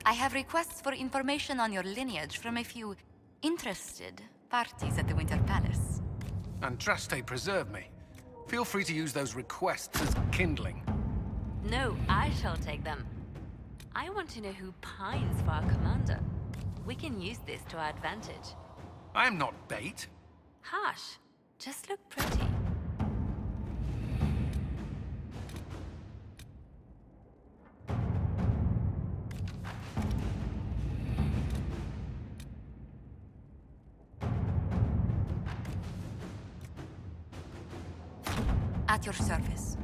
I have requests for information on your lineage from a few interested parties at the Winter Palace. Andraste preserve me. Feel free to use those requests as kindling. No, I shall take them. I want to know who pines for our commander. We can use this to our advantage. I am not bait. Hush. Just look pretty. At your service.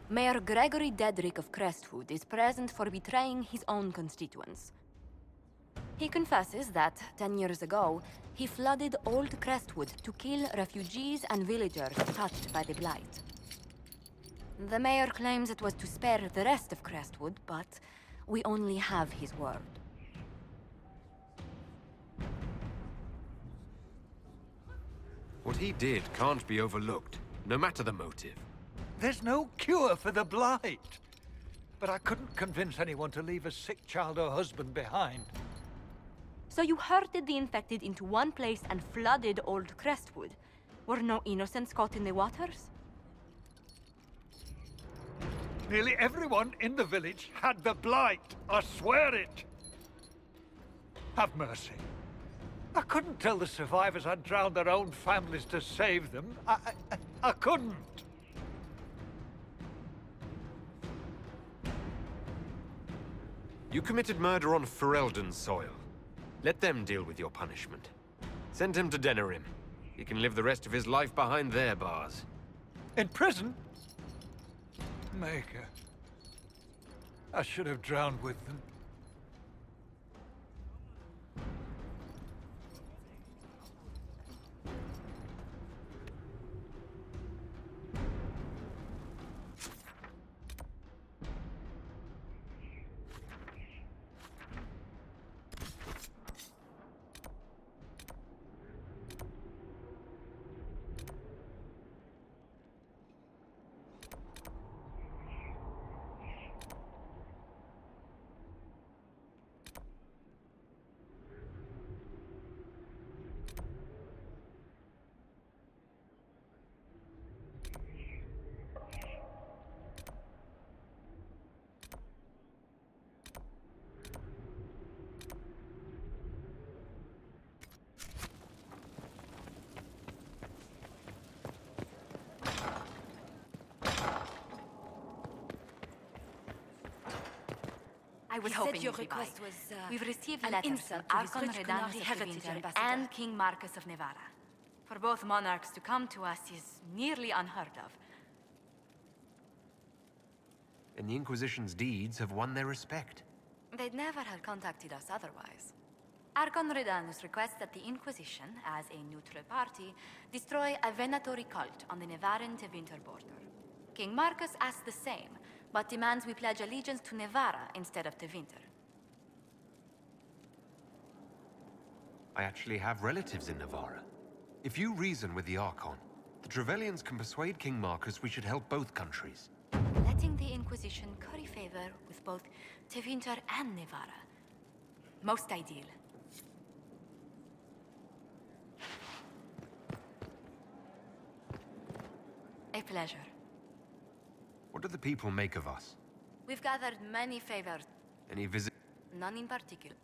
Mayor Gregory Dedrick of Crestwood is present for betraying his own constituents. He confesses that, 10 years ago, he flooded Old Crestwood to kill refugees and villagers touched by the Blight. The mayor claims it was to spare the rest of Crestwood, but we only have his word. What he did can't be overlooked, no matter the motive. There's no cure for the Blight. But I couldn't convince anyone to leave a sick child or husband behind. So you herded the infected into one place and flooded Old Crestwood? Were no innocents caught in the waters? Nearly everyone in the village had the Blight. I swear it. Have mercy. I couldn't tell the survivors I'd drowned their own families to save them. I couldn't. You committed murder on Ferelden's soil. Let them deal with your punishment. Send him to Denerim. He can live the rest of his life behind their bars. In prison? Maker. I should have drowned with them. I was hoping your request was, we've received letters from Archon Redanus of Tevinter and King Marcus of Nevarra. For both monarchs to come to us is nearly unheard of. And the Inquisition's deeds have won their respect. They'd never have contacted us otherwise. Archon Redanus requests that the Inquisition, as a neutral party, destroy a venatory cult on the Nevarran-Tevinter border. King Marcus asks the same, but demands we pledge allegiance to Nevarra instead of Tevinter. I actually have relatives in Nevarra. If you reason with the Archon, the Trevellians can persuade King Marcus we should help both countries. Letting the Inquisition curry favor with both Tevinter and Nevarra. Most ideal. A pleasure. What do the people make of us? We've gathered many favors. Any visit? None in particular.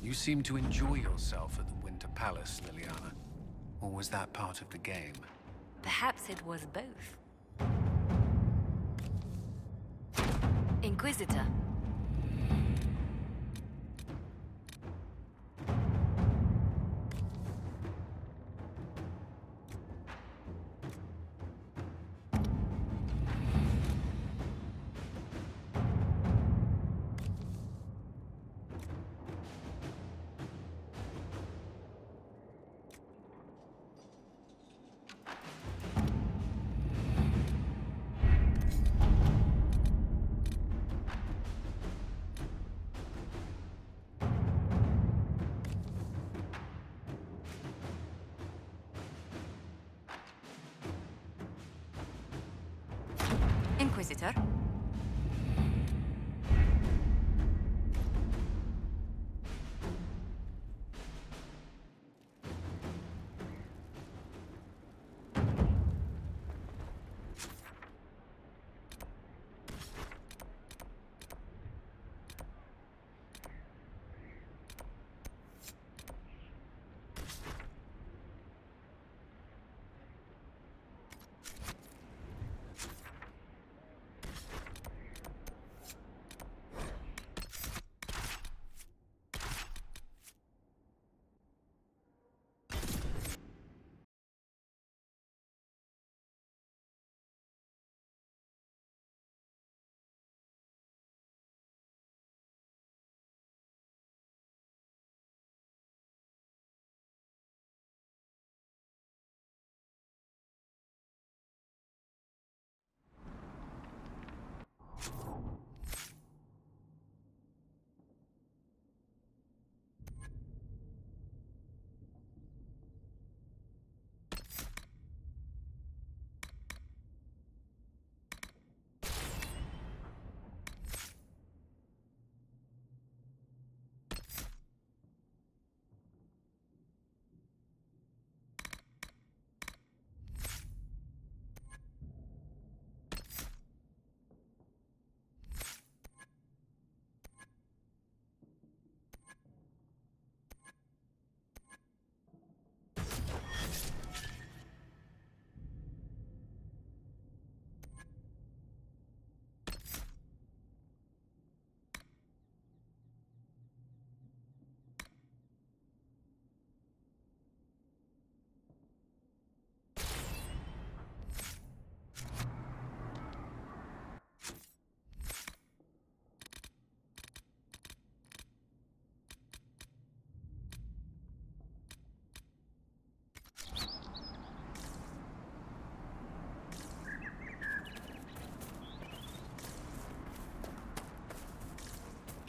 You seem to enjoy yourself at the Winter Palace, Liliana. Or was that part of the game? Perhaps it was both. Inquisitor. Inquisitor?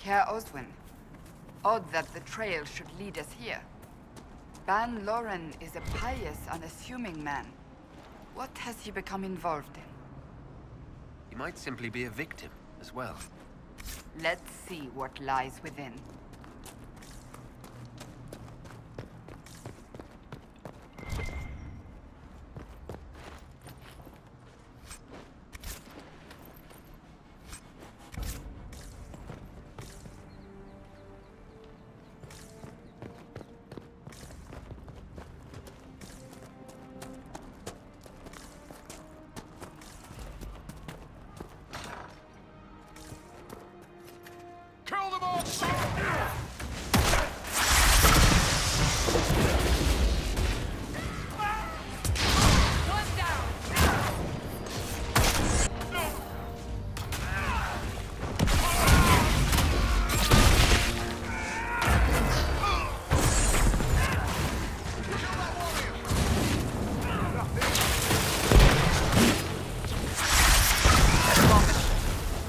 Herr Oswin, odd that the trail should lead us here. Ban Loren is a pious, unassuming man. What has he become involved in? He might simply be a victim as well. Let's see what lies within. Kill them all!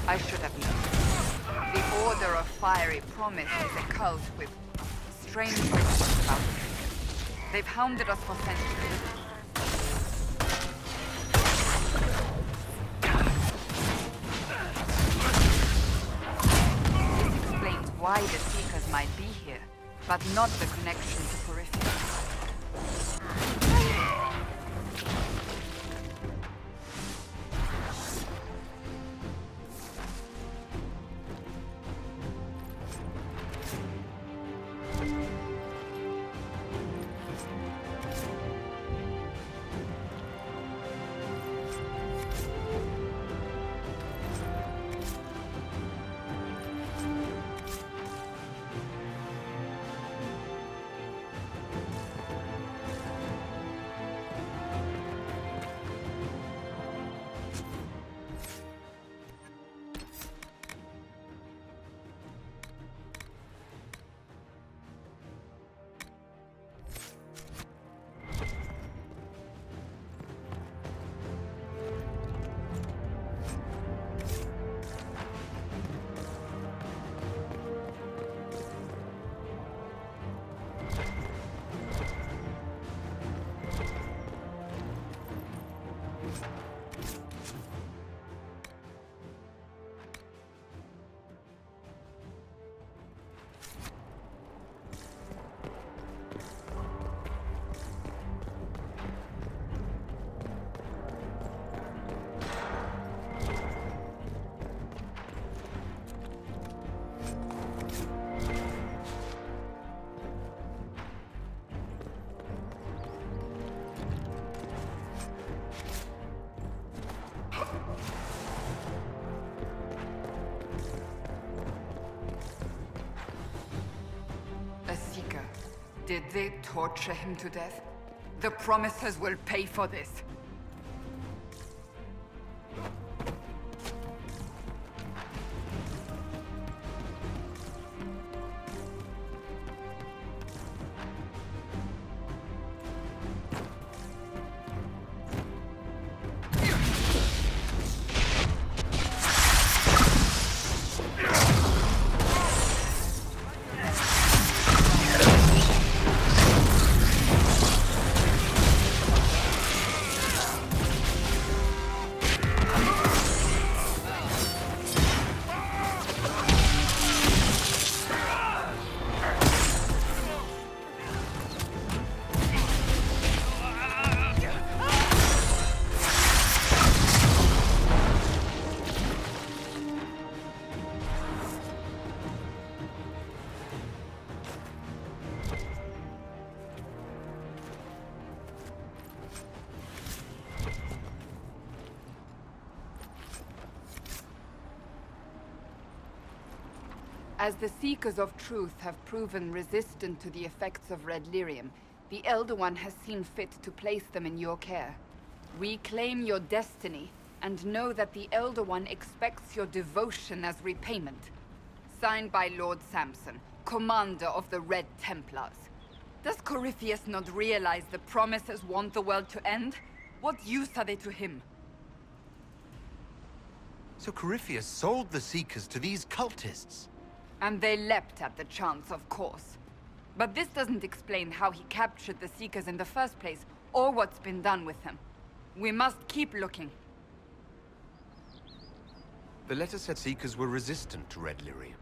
I should have known. The Order of Fiery Promise is a cult with strange rituals about it. They've hounded us for centuries. This explains why the Seekers might be here, but not the connection to Porphyria. Did they torture him to death? The Promisers will pay for this. As the Seekers of Truth have proven resistant to the effects of red lyrium, the Elder One has seen fit to place them in your care. Reclaim your destiny, and know that the Elder One expects your devotion as repayment. Signed by Lord Samson, Commander of the Red Templars. Does Corypheus not realize the Promisers want the world to end? What use are they to him? So Corypheus sold the Seekers to these cultists? And they leapt at the chance, of course. But this doesn't explain how he captured the Seekers in the first place, or what's been done with them. We must keep looking. The letter said Seekers were resistant to red lyrium.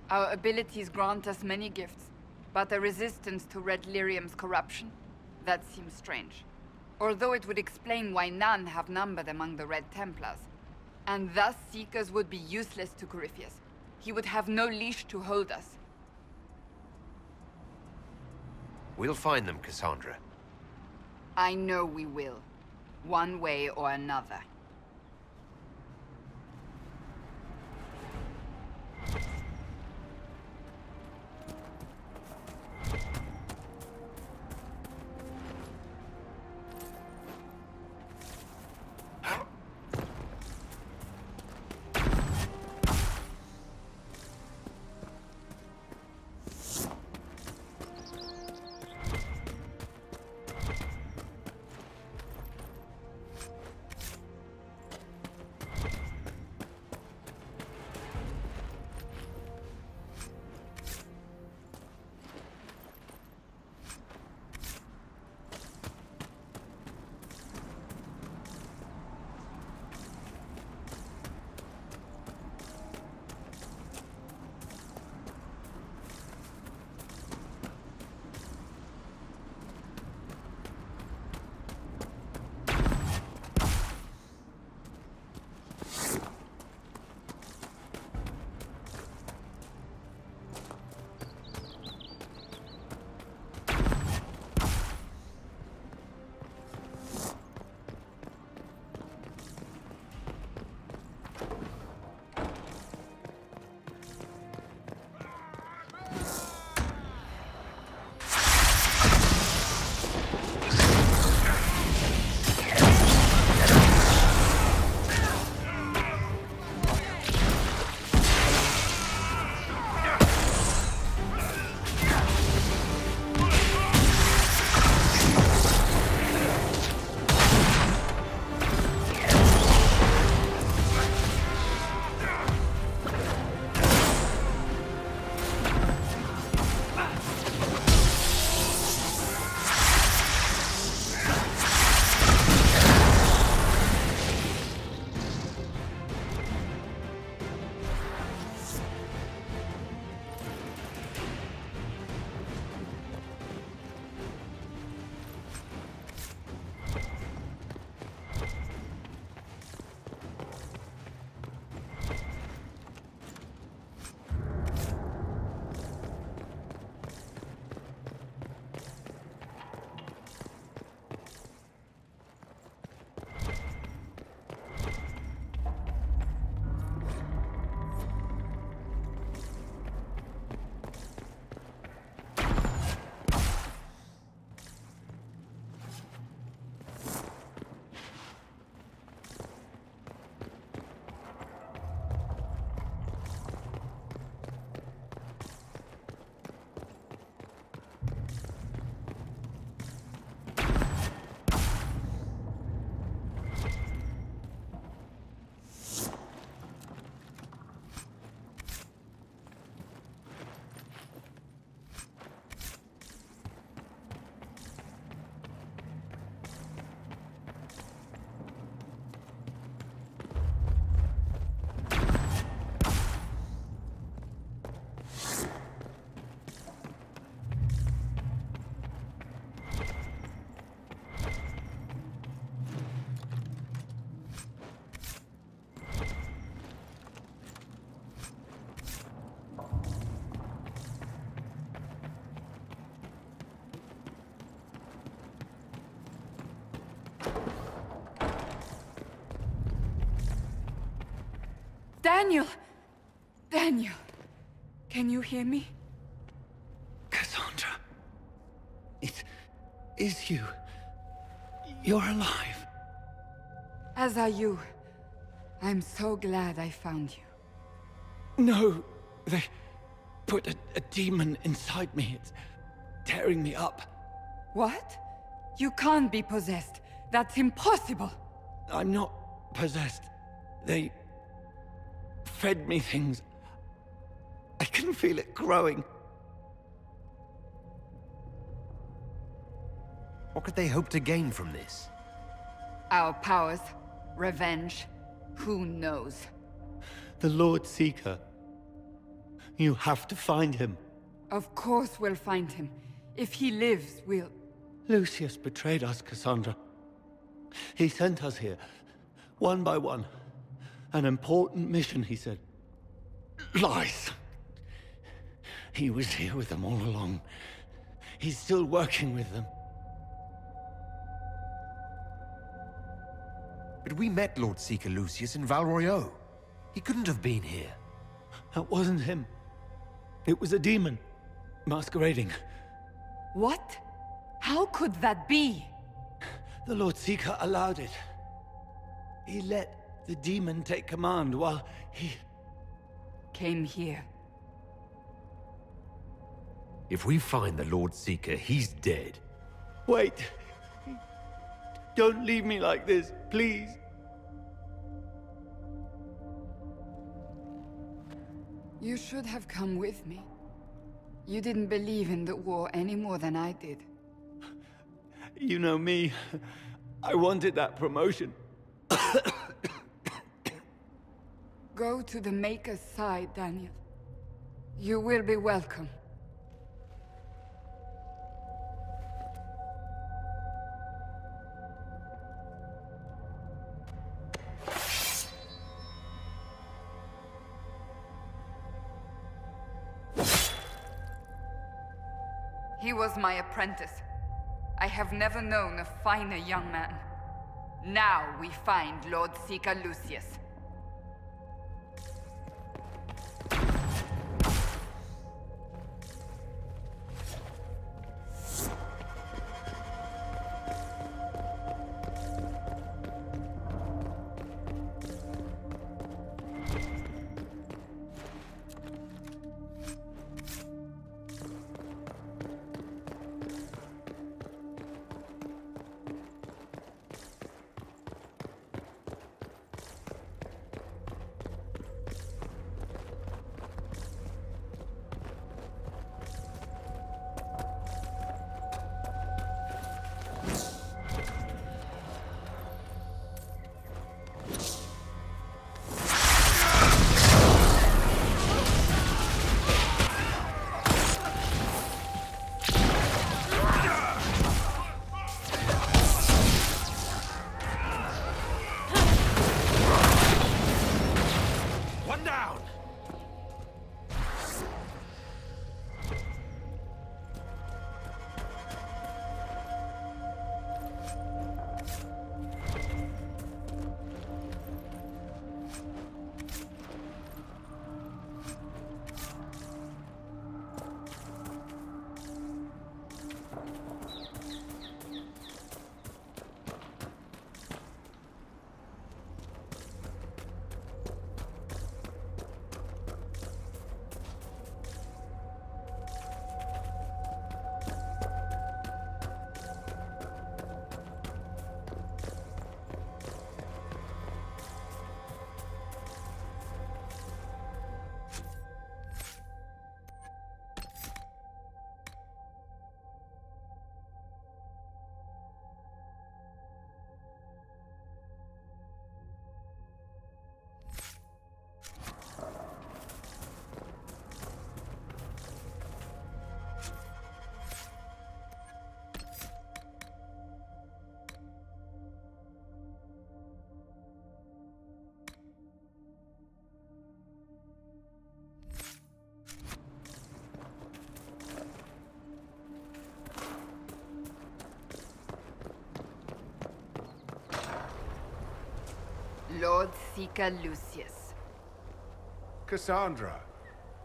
Our abilities grant us many gifts, but a resistance to red lyrium's corruption? That seems strange. Although it would explain why none have numbered among the Red Templars. And thus Seekers would be useless to Corypheus. He would have no leash to hold us. We'll find them, Cassandra. I know we will. One way or another. Daniel! Daniel! Can you hear me? Cassandra. It is you. You're alive. As are you. I'm so glad I found you. No, they put a demon inside me. It's tearing me up. What? You can't be possessed. That's impossible. I'm not possessed. They fed me things. I can feel it growing. What could they hope to gain from this? Our powers, revenge, who knows? The Lord Seeker. You have to find him. Of course we'll find him. If he lives, we'll... Lucius betrayed us, Cassandra. He sent us here, one by one. An important mission, he said. Lies! He was here with them all along. He's still working with them. But we met Lord Seeker Lucius in Val Royeaux. He couldn't have been here. That wasn't him. It was a demon, masquerading. What? How could that be? The Lord Seeker allowed it. He let the demon take command while he... Came here. If we find the Lord Seeker, he's dead. Wait! Don't leave me like this, please. You should have come with me. You didn't believe in the war any more than I did. You know me. I wanted that promotion. Go to the Maker's side, Daniel. You will be welcome. He was my apprentice. I have never known a finer young man. Now we find Lord Seeker Lucius. Lord Seeker Lucius. Cassandra,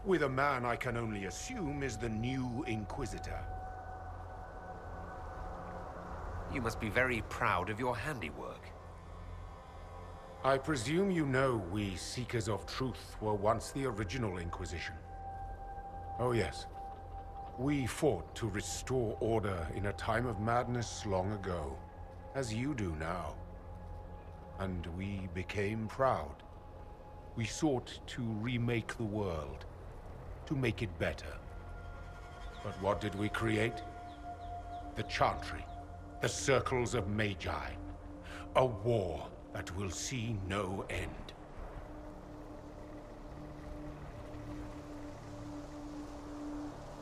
with a man I can only assume is the new Inquisitor. You must be very proud of your handiwork. I presume you know we Seekers of Truth were once the original Inquisition. Oh yes. We fought to restore order in a time of madness long ago, as you do now. And we became proud. We sought to remake the world, to make it better. But what did we create? The Chantry, the Circles of Magi. A war that will see no end.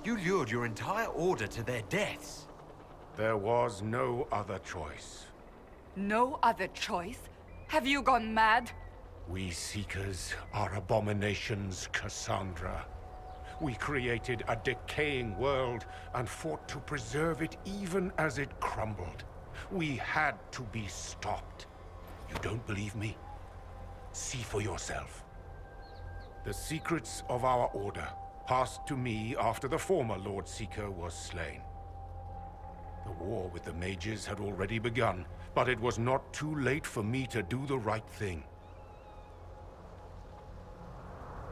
You lured your entire order to their deaths. There was no other choice. No other choice? Have you gone mad? We Seekers are abominations, Cassandra. We created a decaying world and fought to preserve it even as it crumbled. We had to be stopped. You don't believe me? See for yourself. The secrets of our order passed to me after the former Lord Seeker was slain. The war with the mages had already begun, but it was not too late for me to do the right thing.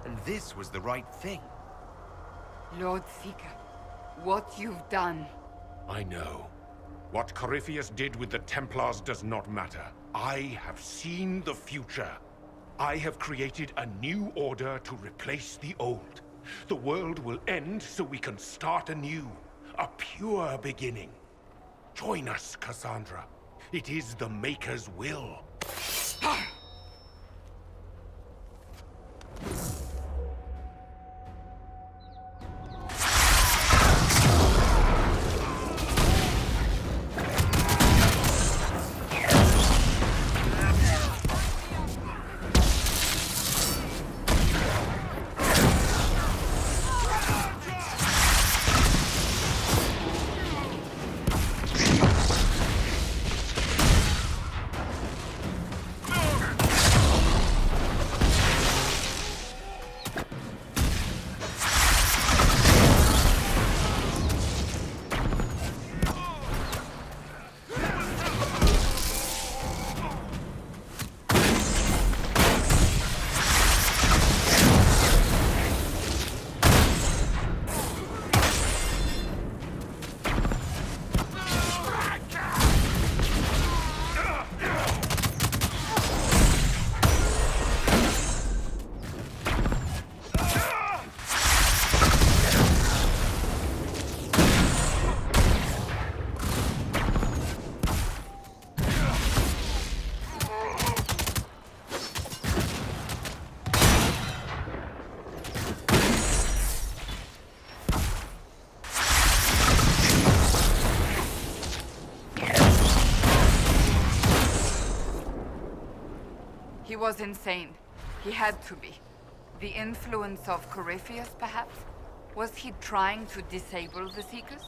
And this was the right thing. Lord Seeker, what you've done. I know. What Corypheus did with the Templars does not matter. I have seen the future. I have created a new order to replace the old. The world will end so we can start anew. A pure beginning. Join us, Cassandra. It is the Maker's will. He was insane. He had to be. The influence of Corypheus, perhaps? Was he trying to disable the Seekers?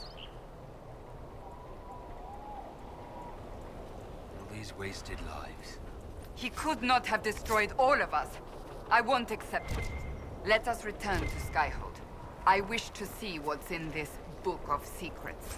All these wasted lives. He could not have destroyed all of us. I won't accept it. Let us return to Skyhold. I wish to see what's in this Book of Secrets.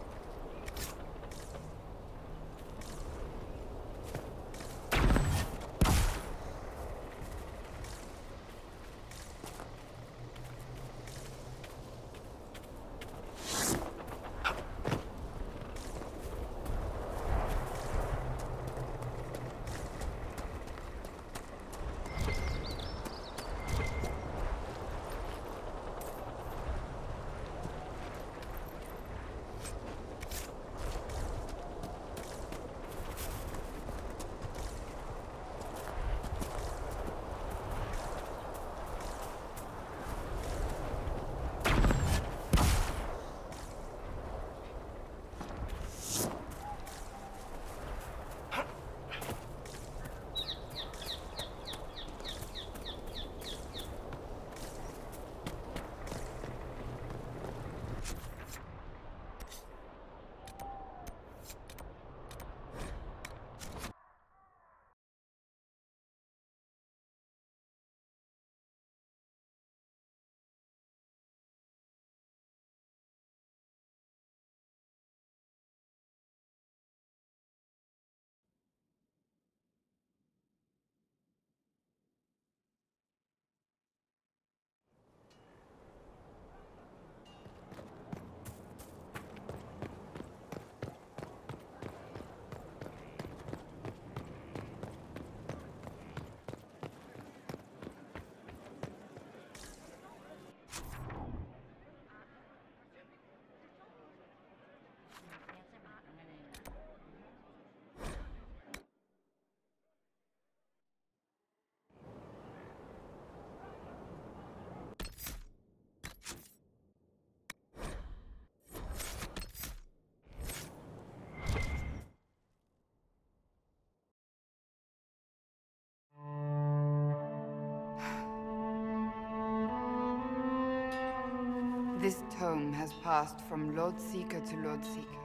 This tome has passed from Lord Seeker to Lord Seeker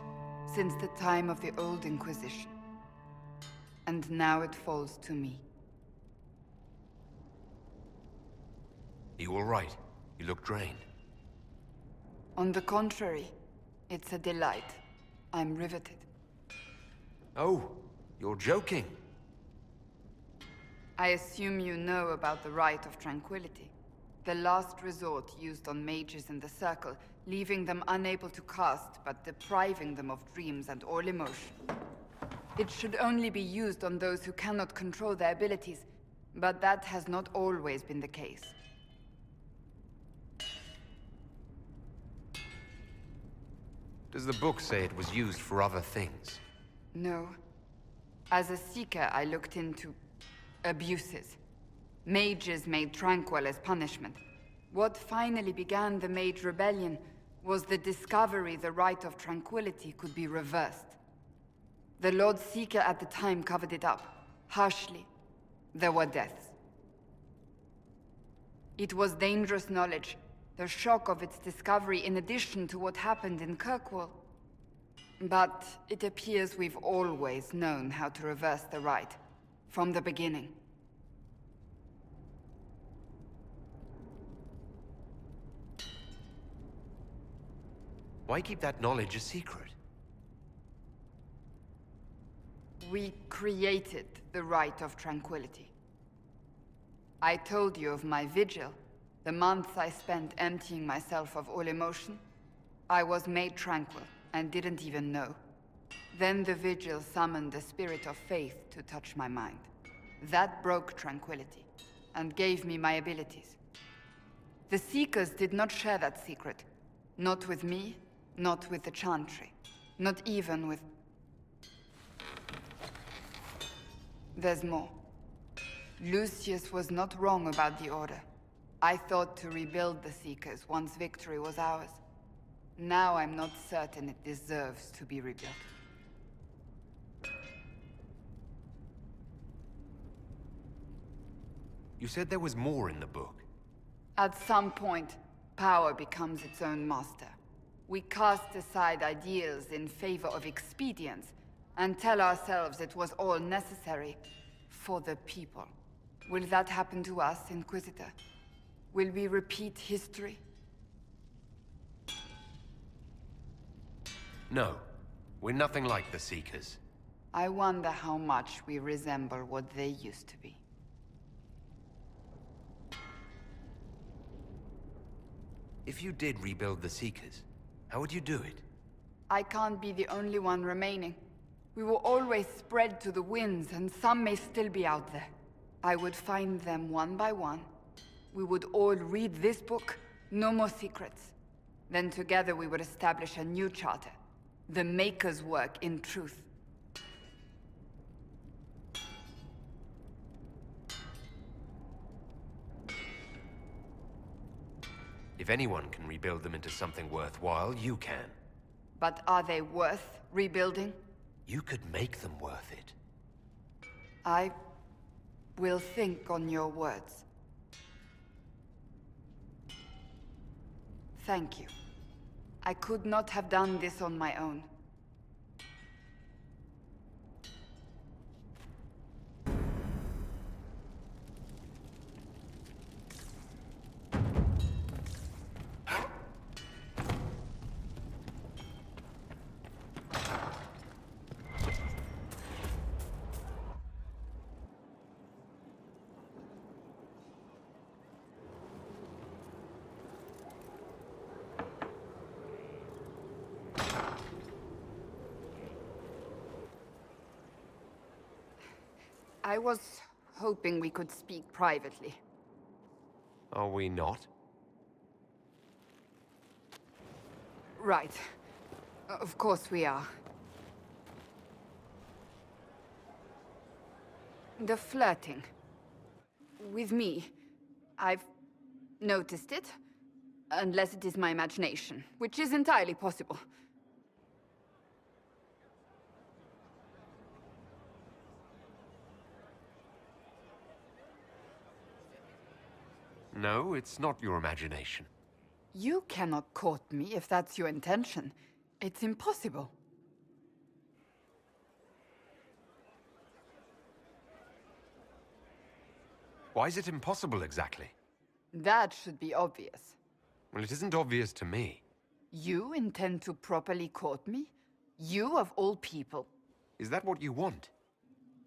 since the time of the Old Inquisition. And now it falls to me. You all right? You look drained. On the contrary, it's a delight. I'm riveted. Oh, you're joking. I assume you know about the Rite of Tranquility. The last resort used on mages in the Circle, leaving them unable to cast, but depriving them of dreams and all emotion. It should only be used on those who cannot control their abilities, but that has not always been the case. Does the book say it was used for other things? No. As a Seeker, I looked into abuses. Mages made tranquil as punishment. What finally began the Mage Rebellion was the discovery the Rite of Tranquility could be reversed. The Lord Seeker at the time covered it up, harshly. There were deaths. It was dangerous knowledge, the shock of its discovery in addition to what happened in Kirkwall. But it appears we've always known how to reverse the Rite, from the beginning. Why keep that knowledge a secret? We created the Rite of Tranquility. I told you of my vigil, the months I spent emptying myself of all emotion. I was made tranquil, and didn't even know. Then the vigil summoned the spirit of faith to touch my mind. That broke tranquility, and gave me my abilities. The Seekers did not share that secret. Not with me, not with the Chantry, not even with... There's more. Lucius was not wrong about the Order. I thought to rebuild the Seekers once victory was ours. Now I'm not certain it deserves to be rebuilt. You said there was more in the book. At some point, power becomes its own master. We cast aside ideals in favor of expedience, and tell ourselves it was all necessary for the people. Will that happen to us, Inquisitor? Will we repeat history? No. We're nothing like the Seekers. I wonder how much we resemble what they used to be. If you did rebuild the Seekers, how would you do it? I can't be the only one remaining. We will always spread to the winds, and some may still be out there. I would find them one by one. We would all read this book, no more secrets. Then together we would establish a new charter. The Maker's work in truth. If anyone can rebuild them into something worthwhile, you can. But are they worth rebuilding? You could make them worth it. I will think on your words. Thank you. I could not have done this on my own. I was hoping we could speak privately. Are we not? Right. Of course we are. The flirting. With me. I've noticed it. Unless it is my imagination, which is entirely possible. No, it's not your imagination. You cannot court me if that's your intention. It's impossible. Why is it impossible exactly? That should be obvious. Well, it isn't obvious to me. You intend to properly court me? You of all people? Is that what you want?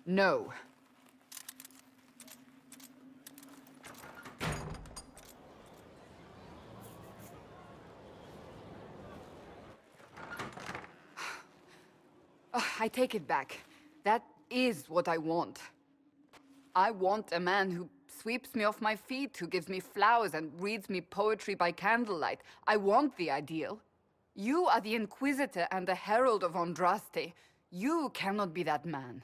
No. I take it back. That is what I want. I want a man who sweeps me off my feet, who gives me flowers and reads me poetry by candlelight. I want the ideal. You are the Inquisitor and the Herald of Andraste. You cannot be that man.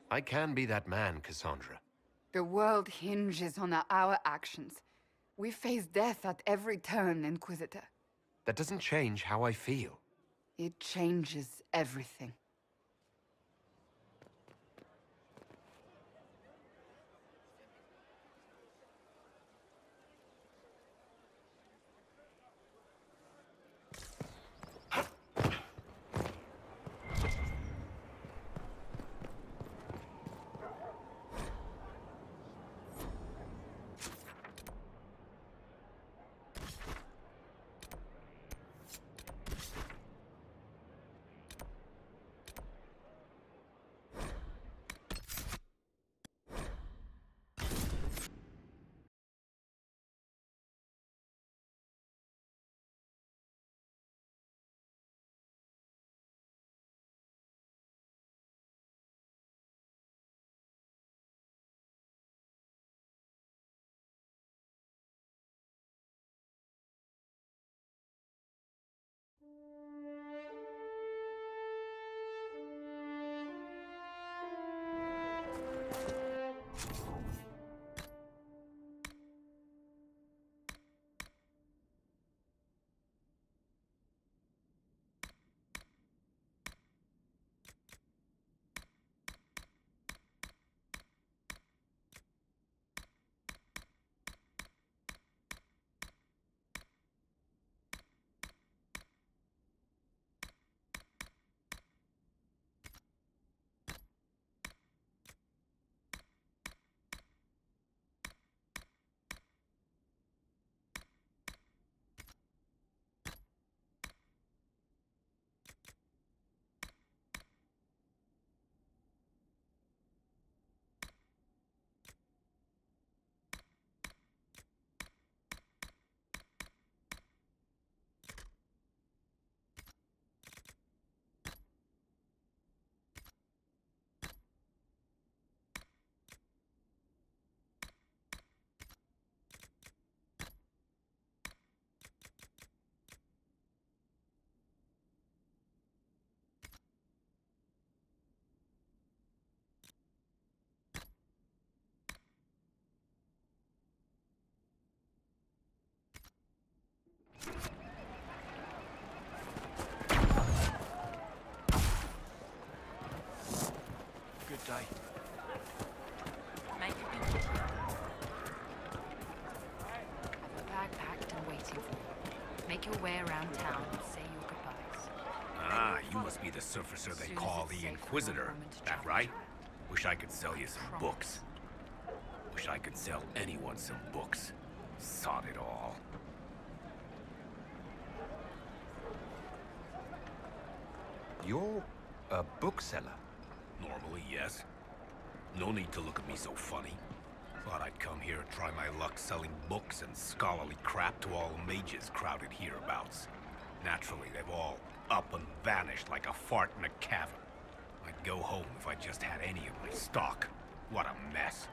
I can be that man, Cassandra. The world hinges on our actions. We face death at every turn, Inquisitor. That doesn't change how I feel. It changes everything. Day. Make a good Have a bag packed and waiting for you. Make your way around town and say your goodbyes. Ah, you must be the surfacer they call the Inquisitor. That right? Wish I could sell you some books. Wish I could sell anyone some books. Sod it all. You're a bookseller? Normally, yes. No need to look at me so funny. Thought I'd come here and try my luck selling books and scholarly crap to all the mages crowded hereabouts. Naturally, they've all up and vanished like a fart in a cavern. I'd go home if I just had any of my stock. What a mess.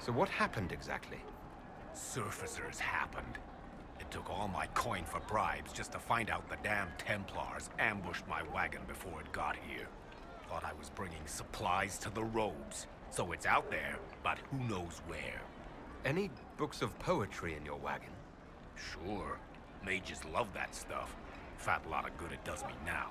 So what happened exactly? Surfacers happened. It took all my coin for bribes just to find out the damn Templars ambushed my wagon before it got here. Thought I was bringing supplies to the roads. So it's out there, but who knows where. Any books of poetry in your wagon? Sure. Mages love that stuff. Fat lot of good it does me now.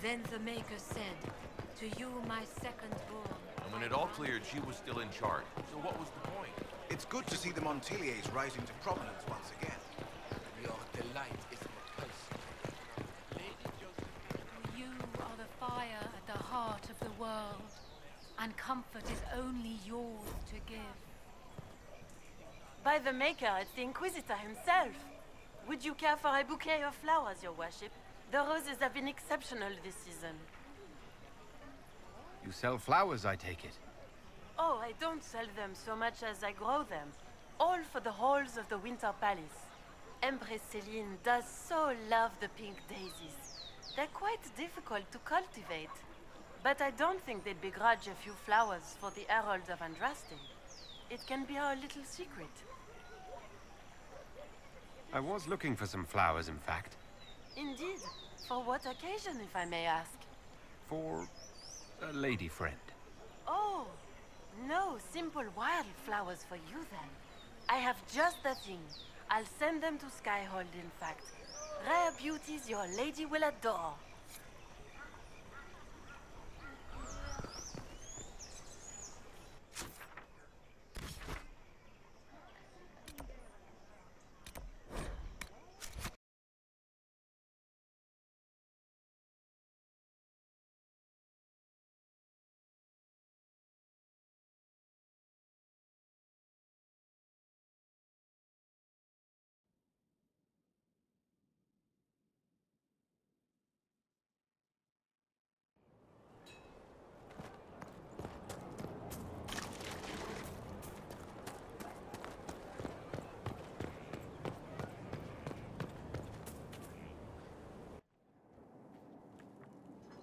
Then the Maker said, "To you, my second-born." And when it all cleared, she was still in charge. So what was the point? It's good to see the Montiliers rising to prominence once again. Your delight is repulsive. You are the fire at the heart of the world, and comfort is only yours to give. By the Maker, it's the Inquisitor himself. Would you care for a bouquet of flowers, your worship? The roses have been exceptional this season. You sell flowers, I take it? Oh, I don't sell them so much as I grow them. All for the halls of the Winter Palace. Empress Celine does so love the pink daisies. They're quite difficult to cultivate. But I don't think they'd begrudge a few flowers for the Herald of Andraste. It can be our little secret. I was looking for some flowers, in fact. Indeed. For what occasion, if I may ask? For a lady friend. Oh, no simple wildflowers for you then. I have just the thing. I'll send them to Skyhold, in fact. Rare beauties your lady will adore.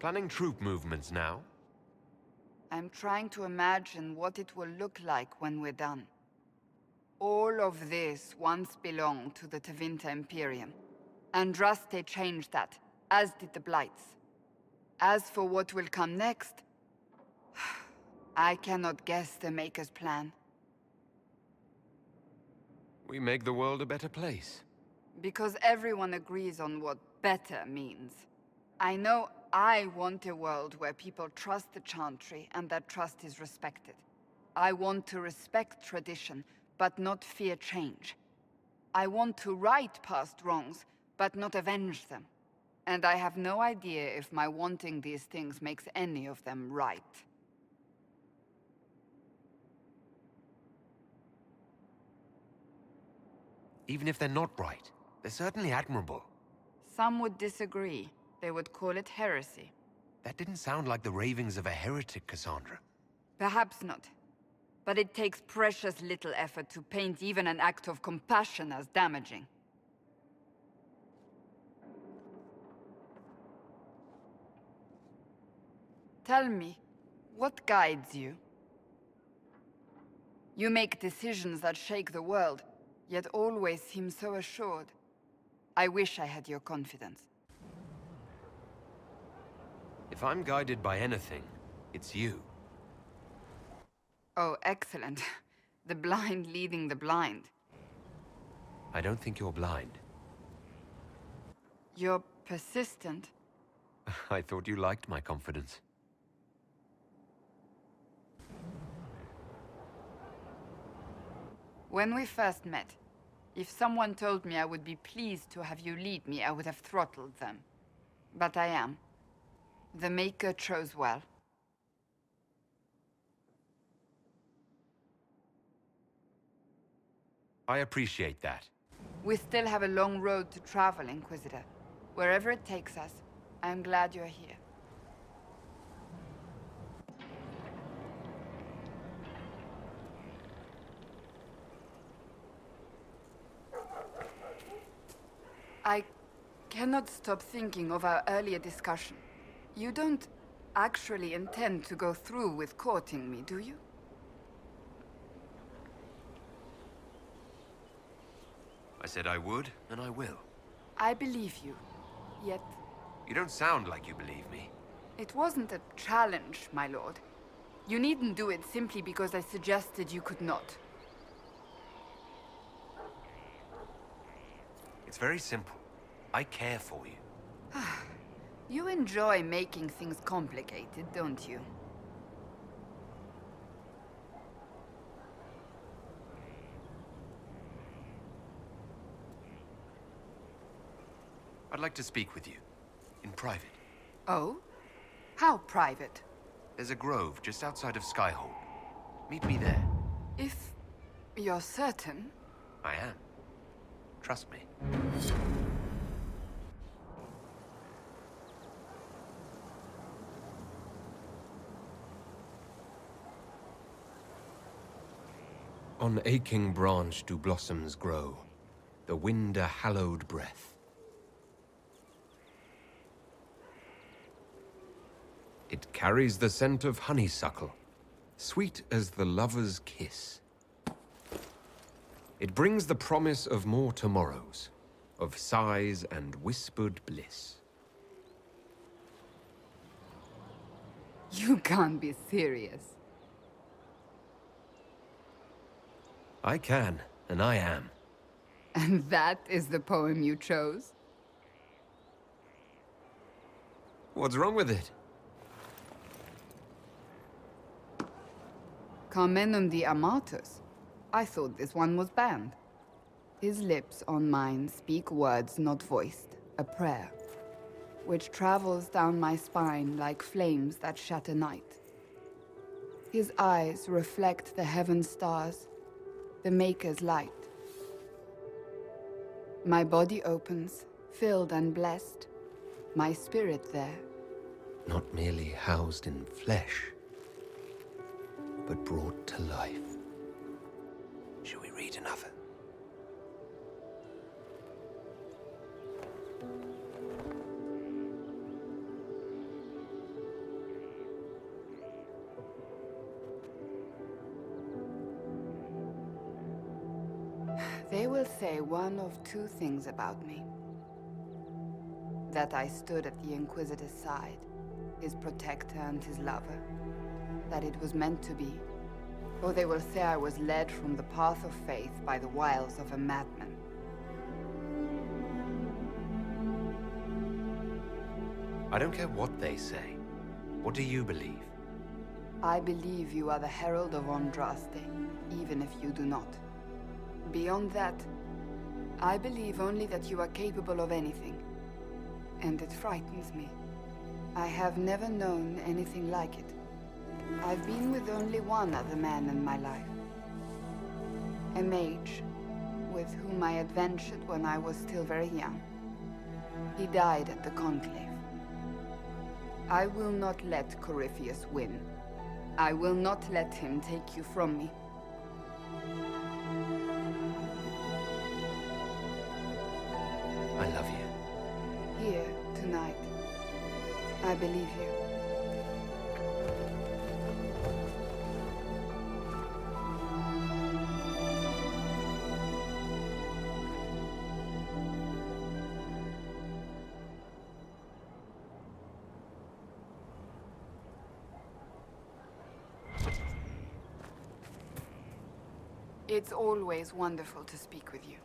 Planning troop movements now? I'm trying to imagine what it will look like when we're done. All of this once belonged to the Tevinter Imperium. Andraste changed that, as did the Blights. As for what will come next, I cannot guess the Maker's plan. We make the world a better place. Because everyone agrees on what better means. I know I want a world where people trust the Chantry and that trust is respected. I want to respect tradition, but not fear change. I want to right past wrongs, but not avenge them. And I have no idea if my wanting these things makes any of them right. Even if they're not right, they're certainly admirable. Some would disagree. They would call it heresy. That didn't sound like the ravings of a heretic, Cassandra. Perhaps not. But it takes precious little effort to paint even an act of compassion as damaging. Tell me, what guides you? You make decisions that shake the world, yet always seem so assured. I wish I had your confidence. If I'm guided by anything, it's you. Oh, excellent. The blind leading the blind. I don't think you're blind. You're persistent. I thought you liked my confidence. When we first met, if someone told me I would be pleased to have you lead me, I would have throttled them. But I am. The Maker chose well. I appreciate that. We still have a long road to travel, Inquisitor. Wherever it takes us, I'm glad you're here. I cannot stop thinking of our earlier discussion. You don't actually intend to go through with courting me, do you? I said I would, and I will. I believe you, yet... You don't sound like you believe me. It wasn't a challenge, my lord. You needn't do it simply because I suggested you could not. It's very simple. I care for you. You enjoy making things complicated, don't you? I'd like to speak with you. In private. Oh? How private? There's a grove just outside of Skyhold. Meet me there. If you're certain... I am. Trust me. On aching branch do blossoms grow, the wind a hallowed breath. It carries the scent of honeysuckle, sweet as the lover's kiss. It brings the promise of more tomorrows, of sighs and whispered bliss. You can't be serious. I can, and I am. And that is the poem you chose? What's wrong with it? Carmenum the Amatus. I thought this one was banned. His lips on mine speak words not voiced, a prayer, which travels down my spine like flames that shatter night. His eyes reflect the heaven stars, the Maker's light. My body opens, filled and blessed, my spirit there. Not merely housed in flesh, but brought to life. Shall we read another? They will say one of two things about me. That I stood at the Inquisitor's side, his protector and his lover. That it was meant to be. Or they will say I was led from the path of faith by the wiles of a madman. I don't care what they say. What do you believe? I believe you are the herald of Andraste, even if you do not. Beyond that, I believe only that you are capable of anything. And it frightens me. I have never known anything like it. I've been with only one other man in my life. A mage, with whom I adventured when I was still very young. He died at the Conclave. I will not let Corypheus win. I will not let him take you from me. I love you. Here, tonight. I believe you. It's always wonderful to speak with you.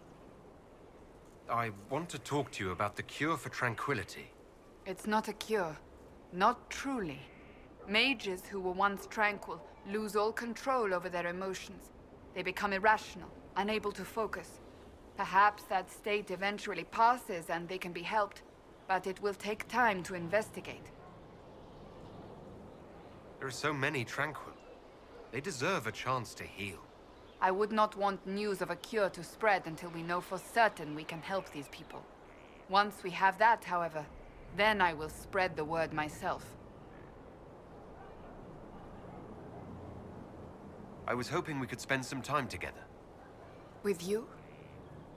I want to talk to you about the cure for tranquility. It's not a cure. Not truly. Mages who were once tranquil lose all control over their emotions. They become irrational, unable to focus. Perhaps that state eventually passes and they can be helped, but it will take time to investigate. There are so many tranquil. They deserve a chance to heal. I would not want news of a cure to spread until we know for certain we can help these people. Once we have that, however, then I will spread the word myself. I was hoping we could spend some time together. With you?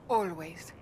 Always.